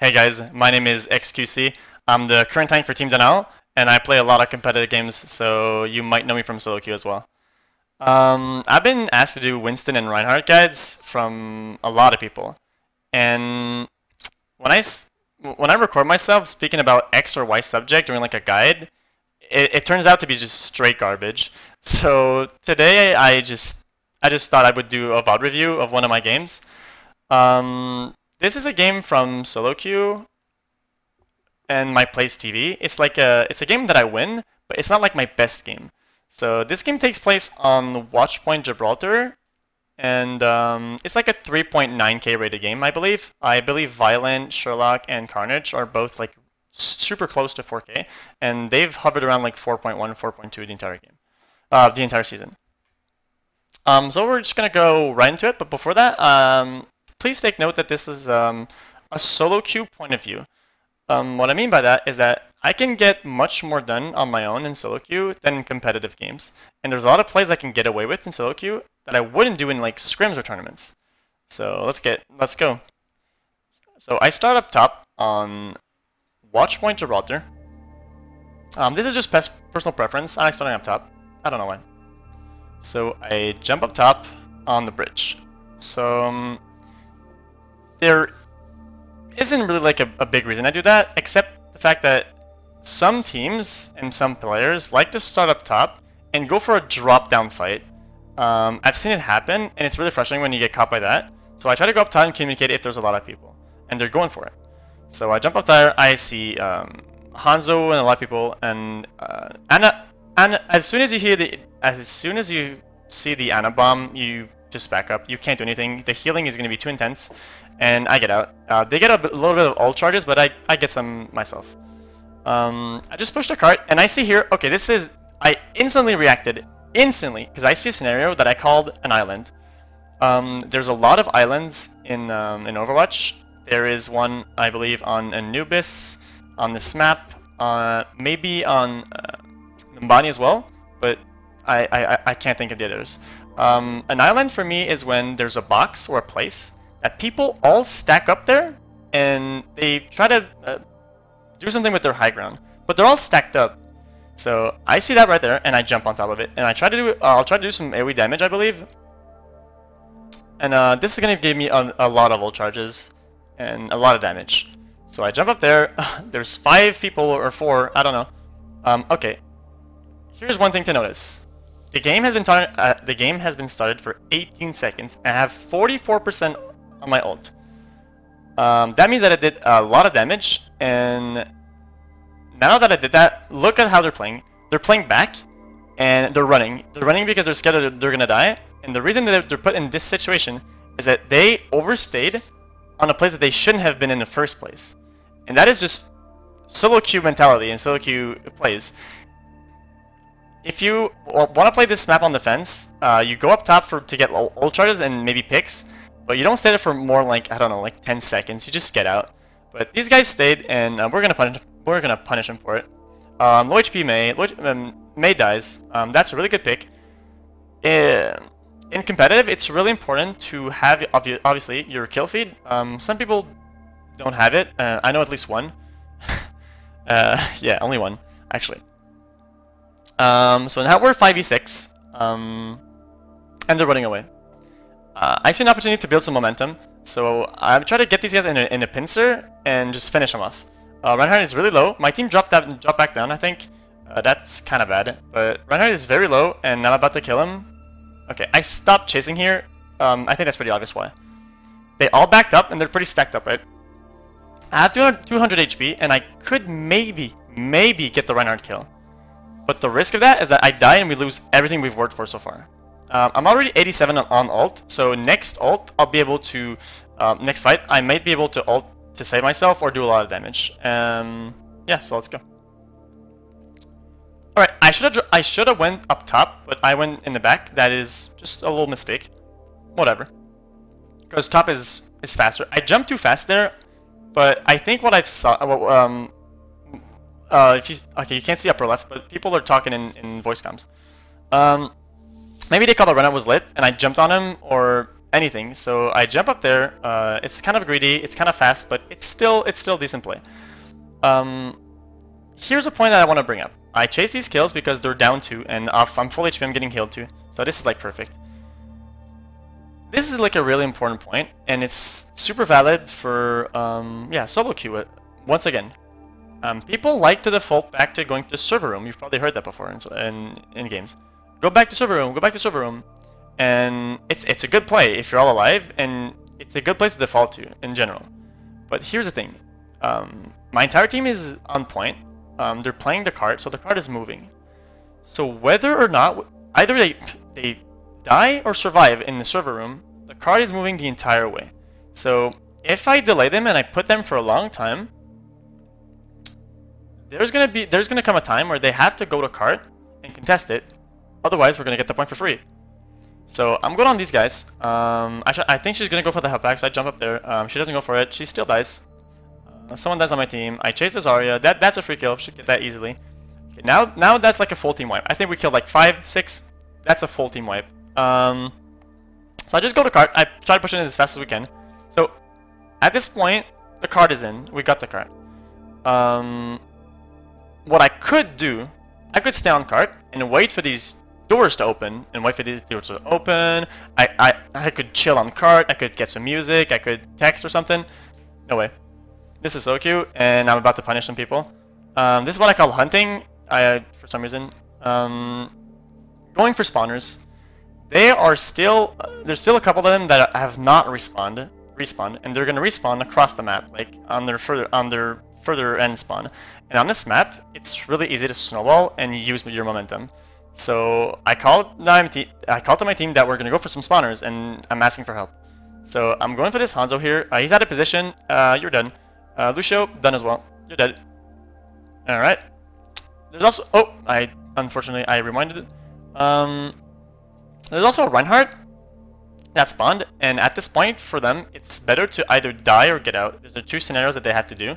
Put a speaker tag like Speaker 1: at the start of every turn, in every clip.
Speaker 1: Hey guys, my name is xQc. I'm the current tank for Team Denial, and I play a lot of competitive games, so you might know me from soloQ as well. I've been asked to do Winston and Reinhardt guides from a lot of people, and when I record myself speaking about X or Y subject during like a guide, it turns out to be just straight garbage. So today I just thought I would do a VOD review of one of my games. This is a game from soloQ and my Plays TV. It's a game that I win, but it's not like my best game. So this game takes place on Watchpoint Gibraltar, and it's like a 3.9K rated game, I believe. I believe Violent, Sherlock, and Carnage are both like super close to 4K, and they've hovered around like 4.1, 4.2 the entire game, the entire season. So we're just gonna go right into it, but before that, please take note that this is a soloQ point of view. What I mean by that is that I can get much more done on my own in soloQ than in competitive games. And there's a lot of plays I can get away with in soloQ that I wouldn't do in like scrims or tournaments. So let's go. So I start up top on Watchpoint Gibraltar. This is just personal preference. I like starting up top. I don't know why. So I jump up top on the bridge. So there isn't really like a big reason I do that, except the fact that some teams and some players like to start up top and go for a drop-down fight. I've seen it happen, and it's really frustrating when you get caught by that. So I try to go up top and communicate if there's a lot of people, and they're going for it. So I jump up there, I see Hanzo and a lot of people, and Anna. As soon as you see the Anna bomb, you just back up. You can't do anything. The healing is going to be too intense, and I get out. They get a little bit of ult charges, but I get some myself. I just pushed a cart, and I see here, okay, I instantly reacted, because I see a scenario that I called an island. There's a lot of islands in Overwatch. There is one, I believe, on Anubis, on this map, maybe on Mbani as well, but I can't think of the others. An island for me is when there's a box or a place that people all stack up there, and they try to do something with their high ground, but they're all stacked up. So I see that right there, and I jump on top of it, and I'll try to do some AoE damage, I believe. And this is gonna give me a lot of ult charges and a lot of damage. So I jump up there. There's 5 people or 4, I don't know. Okay. Here's one thing to notice. The game has been started for 18 seconds, and I have 44% on my ult. That means that I did a lot of damage, and now that I did that, look at how they're playing. They're playing back, and they're running. They're running because they're scared that they're gonna die, and the reason that they're put in this situation is that they overstayed on a place that they shouldn't have been in the first place. And that is just soloQ mentality and soloQ plays. If you want to play this map on defense, you go up top to get ult charges and maybe picks, but you don't stay there for more like, I don't know, like 10 seconds. You just get out. But these guys stayed, and we're gonna punish them for it. Low HP Mei dies. That's a really good pick. In competitive, it's really important to have obviously your kill feed. Some people don't have it. I know at least one. Yeah, only one actually. So now we're 5v6, and they're running away. I see an opportunity to build some momentum, so I'm trying to get these guys in a pincer and just finish them off. Reinhardt is really low. My team dropped back down, I think. That's kind of bad, but Reinhardt is very low, and I'm about to kill him. Okay, I stopped chasing here. I think that's pretty obvious why. They all backed up, and they're pretty stacked up, right? I have 200 HP, and I could maybe get the Reinhardt kill. But the risk of that is that I die and we lose everything we've worked for so far. I'm already 87 on ult, so next ult I'll be able to, next fight I might be able to ult to save myself or do a lot of damage. Yeah, so let's go. Alright, I should have went up top, but I went in the back. That is just a little mistake. Whatever. Because top is faster. I jumped too fast there, but I think what I've saw, okay, you can't see upper left, but people are talking in voice comms. Maybe they thought the run-out was lit, and I jumped on him, or anything. So I jump up there. It's kind of greedy. It's kind of fast, but it's still decent play. Here's a point that I want to bring up. I chase these kills because they're down 2, and if I'm full HP, I'm getting healed too. So this is like perfect. This is like a really important point, and it's super valid for yeah, solo queue. Once again, people like to default back to going to the server room. You've probably heard that before in games. Go back to server room. Go back to server room, and it's a good play if you're all alive, and it's a good place to default to in general. But here's the thing. My entire team is on point. They're playing the card, so the card is moving. So whether or not, either they die or survive in the server room, the card is moving the entire way. So if I delay them and I put them for a long time, there's gonna come a time where they have to go to cart and contest it. Otherwise, we're gonna get the point for free. So I'm going on these guys. I think she's gonna go for the help back, so I jump up there. She doesn't go for it. She still dies. Someone dies on my team. I chase the Zarya. That's a free kill. Should get that easily. Okay, now that's like a full team wipe. I think we killed like 5, 6. That's a full team wipe. So I just go to cart. I try to push it in as fast as we can. So at this point, the card is in. We got the card. What I could do, I could stay on cart and wait for these doors to open and wait for these doors to open. I could chill on cart. I could get some music. I could text or something. No way. This is so cute, and I'm about to punish some people. This is what I call hunting. For some reason, going for spawners. There's still a couple of them that have not respawned, and they're gonna respawn across the map, like on their further end spawn. And on this map, it's really easy to snowball and use your momentum. So I called to my team that we're gonna go for some spawners, and I'm asking for help. So I'm going for this Hanzo here. He's out of position. You're done. Lucio, done as well. You're dead. Alright. There's also... Oh, unfortunately, I reminded it. There's also a Reinhardt that spawned, and at this point, for them, it's better to either die or get out. There's the 2 scenarios that they have to do.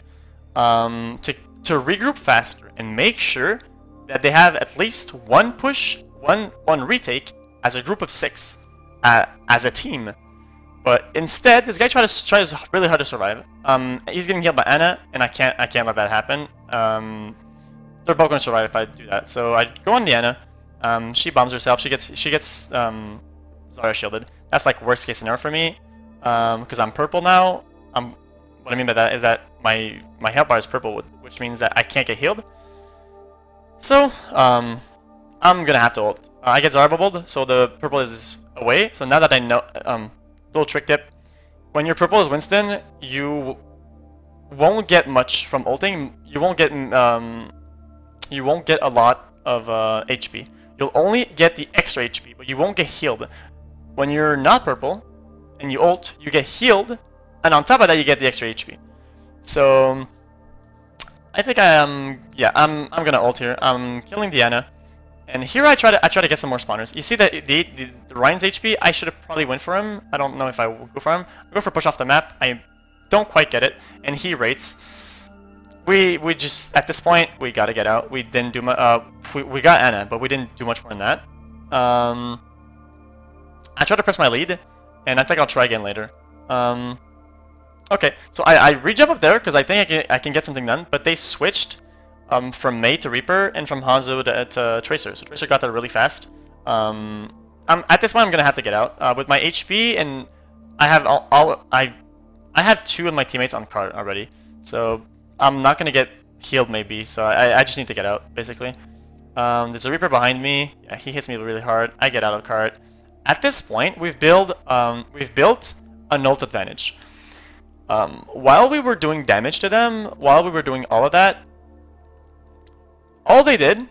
Speaker 1: To regroup faster and make sure that they have at least one push, one retake as a group of 6, as a team. But instead, this guy tries really hard to survive. He's getting healed by Ana, and I can't let that happen. They're both gonna survive if I do that. So I go on the Ana. She bombs herself. She gets Zarya shielded. That's like worst case scenario for me, because I'm purple now. What I mean by that is that my health bar is purple, which means that I can't get healed. So I'm gonna have to ult. I get Zarya bubbled, so the purple is away. So now that I know. Little trick tip: when your purple is Winston, you won't get much from ulting. You won't get a lot of HP. You'll only get the extra HP, but you won't get healed. When you're not purple and you ult, you get healed, and on top of that, you get the extra HP. So I think I'm gonna ult here. I'm killing Diana. And here I try to get some more spawners. You see that the Ryan's HP, I should have probably went for him. I don't know if I will go for him. I go for push off the map. I don't quite get it, and he rates. We just at this point we gotta get out. We didn't do much. We got Ana, but we didn't do much more than that. I tried to press my lead, and I think I'll try again later. Okay, so I re-jump up there because I think I can get something done, but they switched. From Mei to Reaper and from Hanzo to Tracer. So Tracer got there really fast. At this point, I'm gonna have to get out with my HP, and I have 2 of my teammates on cart already. So I'm not gonna get healed maybe. So I just need to get out basically. There's a Reaper behind me. Yeah, he hits me really hard. I get out of cart. At this point, we've built an ult advantage. While we were doing damage to them, while we were doing all of that. All they did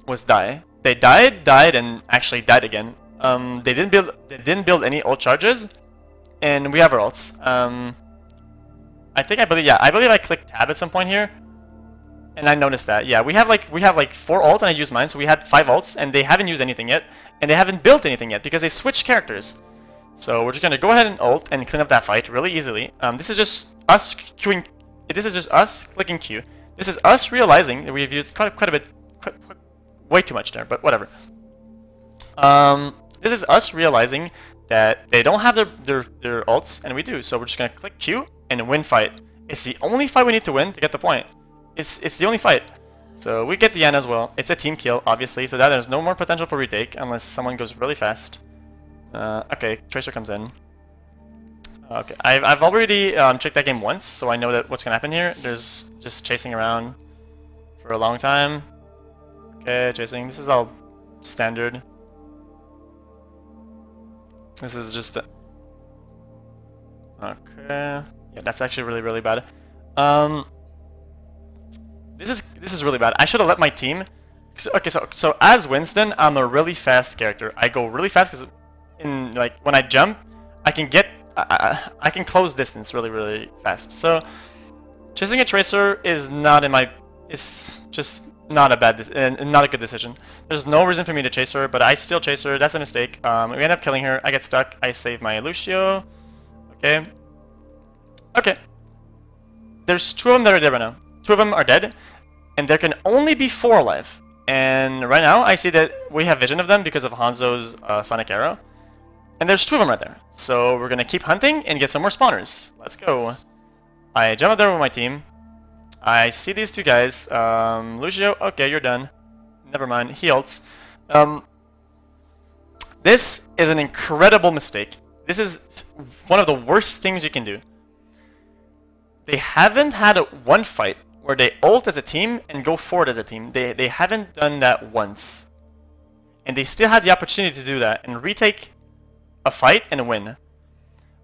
Speaker 1: was die. They died, and actually died again. They didn't build any ult charges, and we have our ults. I believe I clicked tab at some point here, and I noticed that. Yeah, we have like 4 ults, and I used mine, so we had 5 ults, and they haven't used anything yet, and they haven't built anything yet because they switched characters. So we're just gonna go ahead and ult and clean up that fight really easily. This is just us queuing. This is just us clicking Q. This is us realizing that we've used quite a bit, way too much there, but whatever. This is us realizing that they don't have their ults, and we do. So we're just gonna click Q and win fight. It's the only fight we need to win to get the point. It's the only fight. So we get the N as well. It's a team kill, obviously, so that there's no more potential for retake unless someone goes really fast. Okay, Tracer comes in. Okay, I've already checked that game once, so I know that what's gonna happen here. There's just chasing around for a long time. Okay, chasing. This is all standard. This is just okay. Yeah, that's actually really bad. This is really bad. I should have let my team. Okay, so as Winston, I'm a really fast character. I go really fast because when I jump, I can get I can close distance really fast. So chasing a Tracer is not in my. It's just not a bad and not a good decision. There's no reason for me to chase her, but I still chase her. That's a mistake. We end up killing her. I get stuck. I save my Lucio. Okay. Okay. There's 2 of them that are dead right now. 2 of them are dead, and there can only be 4 alive. And right now, I see that we have vision of them because of Hanzo's Sonic Arrow. And there's 2 of them right there. So we're gonna keep hunting and get some more spawners. Let's go. I jump up there with my team. I see these 2 guys. Lucio, okay, you're done. Never mind, he ults. This is an incredible mistake. This is one of the worst things you can do. They haven't had one fight where they ult as a team and go forward as a team. They haven't done that once. And they still had the opportunity to do that and retake a fight and win.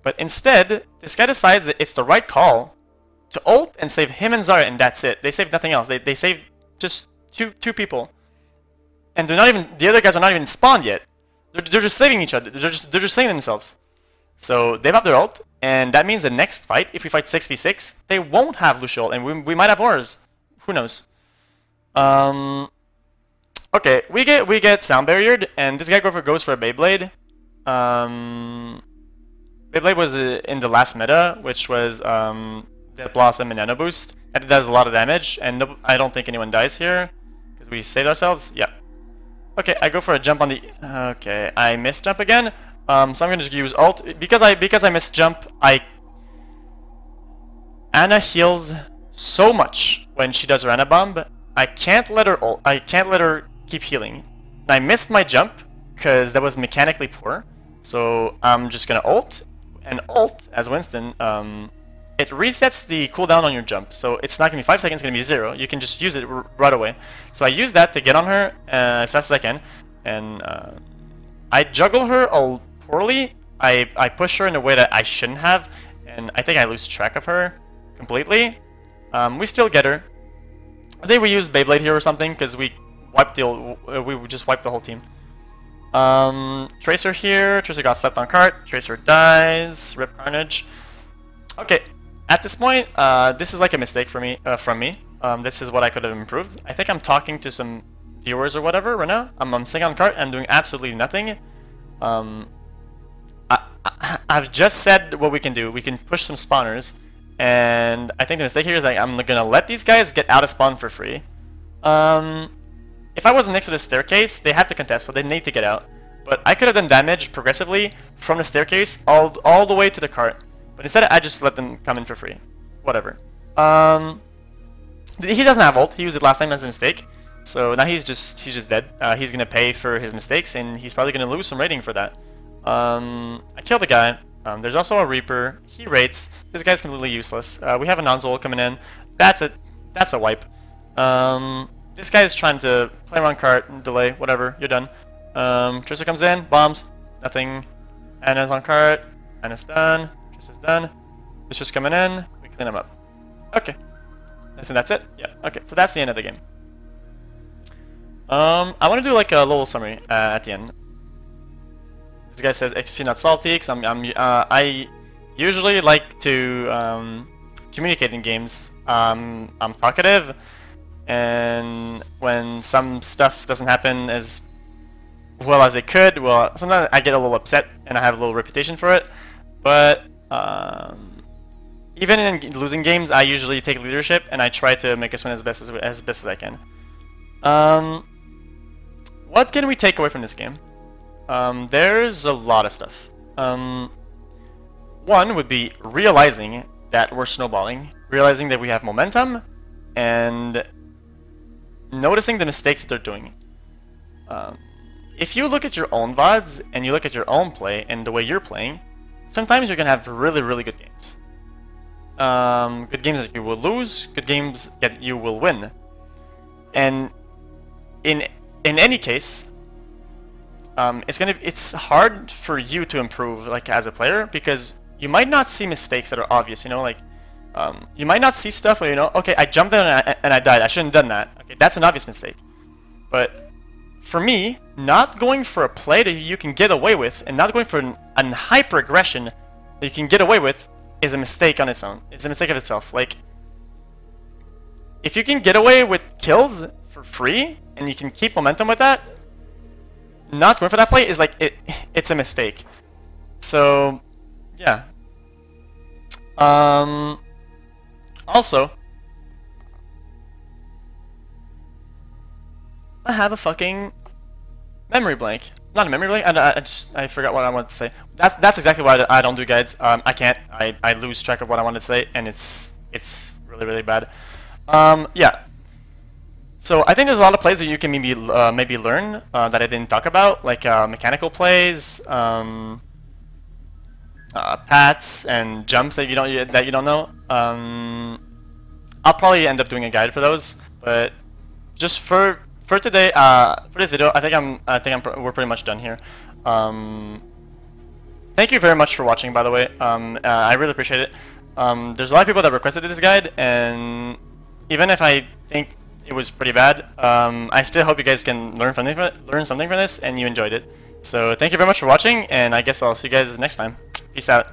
Speaker 1: But instead, this guy decides that it's the right call to ult and save him and Zarya, and that's it. They saved nothing else. They saved just two people. And they're not even, the other guys are not even spawned yet. They're just saving each other. They're just saving themselves. So they've up their ult, and that means the next fight, if we fight 6v6, they won't have Lucio ult, and we might have ours. Who knows? Okay, we get sound barriered, and this guy goes for a Beyblade. Beyblade was in the last meta, which was Death Blossom and Nano Boost. That does a lot of damage, and I don't think anyone dies here because we saved ourselves. Yeah. Okay, I go for a jump on the. Okay, I missed jump again. So I'm gonna just use ult because I missed jump. Ana heals so much when she does her Ana bomb. I can't let her ult. I can't let her keep healing. And I missed my jump because that was mechanically poor. So I'm just gonna ult, and ult as Winston. It resets the cooldown on your jump, so it's not gonna be 5 seconds. It's gonna be 0. You can just use it right away. So I use that to get on her as fast as I can, and I juggle her poorly. I push her in a way that I shouldn't have, and I think I lose track of her completely. We still get her. I think we used Beyblade here or something because we just wiped the whole team. Tracer here. Tracer got slept on cart. Tracer dies. Rip Carnage. Okay. At this point, this is like a mistake for me, from me. This is what I could have improved. I think I'm talking to some viewers or whatever right now. I'm sitting on cart and doing absolutely nothing. I've just said what we can do. We can push some spawners, and I think the mistake here is that I'm gonna let these guys get out of spawn for free. If I wasn't next to the staircase, they had to contest, so they need to get out. But I could have done damage progressively from the staircase all the way to the cart. But instead, I just let them come in for free. Whatever. He doesn't have ult. He used it last time as a mistake. So now he's just dead. He's gonna pay for his mistakes, and he's probably gonna lose some rating for that. I killed the guy. There's also a Reaper. He rates. This guy's completely useless. We have a non-Zol coming in. That's a wipe. This guy is trying to play around cart, delay, whatever. You're done. Tracer comes in, bombs, nothing. Ana's on cart. Ana's done. Tracer's done. This just coming in. We clean him up. Okay. I think that's it. Yeah. Okay. So that's the end of the game. I want to do like a little summary at the end. This guy says xQc not salty because I usually like to communicate in games. I'm talkative, and when some stuff doesn't happen as well as it could, well, sometimes I get a little upset and I have a little reputation for it. But even in losing games, I usually take leadership and I try to make us win as best as I can. What can we take away from this game? There's a lot of stuff. One would be realizing that we're snowballing, realizing that we have momentum, and noticing the mistakes that they're doing. If you look at your own VODs and you look at your own play and the way you're playing, sometimes you're gonna have really, really good games. Good games that you will lose, good games that you will win. And in any case, it's hard for you to improve like as a player because you might not see mistakes that are obvious. You know, like you might not see stuff where you know, okay, I jumped in and I died. I shouldn't have done that. Okay, that's an obvious mistake. But for me, not going for a play that you can get away with and not going for an hyper aggression that you can get away with is a mistake on its own. It's a mistake of itself. Like, if you can get away with kills for free and you can keep momentum with that, not going for that play is like it's a mistake. So yeah. Also, I have a fucking memory blank. Not a memory blank. I forgot what I wanted to say. That's exactly why I don't do guides. I can't. I lose track of what I wanted to say, and it's really, really bad. Yeah. So I think there's a lot of plays that you can maybe learn that I didn't talk about, like mechanical plays, pats, and jumps that you don't know. I'll probably end up doing a guide for those, but just for today, for this video, I think we're pretty much done here. Thank you very much for watching, by the way. I really appreciate it. There's a lot of people that requested this guide, and even if I think it was pretty bad, I still hope you guys can learn something from this and you enjoyed it. So thank you very much for watching, and I guess I'll see you guys next time. Peace out.